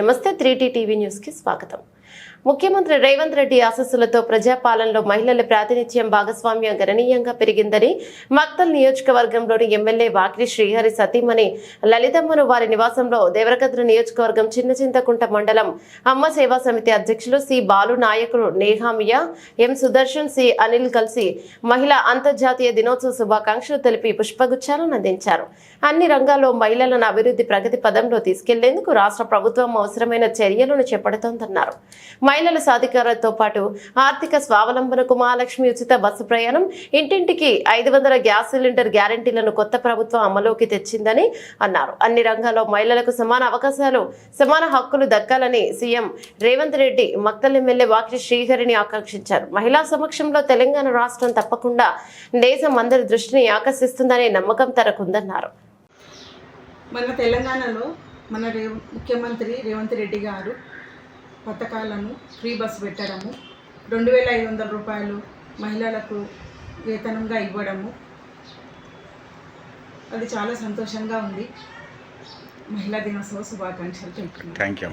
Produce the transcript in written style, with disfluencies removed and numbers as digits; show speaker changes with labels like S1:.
S1: నమస్తే 3T TV news కి స్వాగతం. ముఖ్యమంత్రి రేవంత్ రెడ్డి ఆశీస్సులతో ప్రజాపాలనలో మహిళల ప్రాతినిధ్యం భాగస్వామ్యం గణనీయంగా పెరిగిందని మక్తల్ నియోజకవర్గంలోని ఎమ్మెల్యే వాకిలి శ్రీహరి సతీమణి లలితమ్మను వారి నివాసంలో దేవరకద్ర నియోజకవర్గం చిన్నచింతకుంట మండలం అమ్మ సేవా సమితి అధ్యక్షులు సి బాలు నాయకులు నేహామియా ఎం సుదర్శన్ సి అనిల్ కలిసి మహిళా అంతర్జాతీయ దినోత్సవ శుభాకాంక్షలు తెలిపి పుష్పగుచ్చాలను అందించారు. అన్ని రంగాల్లో మహిళలను అభివృద్ధి ప్రగతి పదంలో తీసుకెళ్లేందుకు రాష్ట్ర ప్రభుత్వం అవసరమైన చర్యలను చేపడుతోందన్నారు. మహిళల సాధికారతతో పాటు ఆర్థిక స్వావలంబనకు మహాలక్ష్మి ఉచిత బస్సు ప్రయాణం, ఇంటింటికి 500 గ్యాస్ సిలిండర్ గ్యారంటీలను కొత్త ప్రభుత్వం అమలులోకి తెచ్చిందని అన్నారు. అన్ని రంగాల్లో మహిళలకు సమాన అవకాశాలు, సమాన హక్కులు దక్కాలని సీఎం రేవంత్ రెడ్డి మక్తల్ ఎమ్మెల్యే వాకిలి శ్రీహరిని ఆకాంక్షించారు. మహిళా సమక్షంలో తెలంగాణ రాష్ట్రం తప్పకుండా దేశం అందరి దృష్టిని ఆకర్షిస్తుందనే నమ్మకం తనకుందన్నారు.
S2: మన తెలంగాణలో మన ముఖ్యమంత్రి రేవంత్ రెడ్డి గారు పథకాలను ఫ్రీ బస్సు పెట్టడము, 2500 రూపాయలు మహిళలకు వేతనంగా ఇవ్వడము, అది చాలా సంతోషంగా ఉంది. మహిళా దినోత్సవ శుభాకాంక్షలు.
S3: Thank you.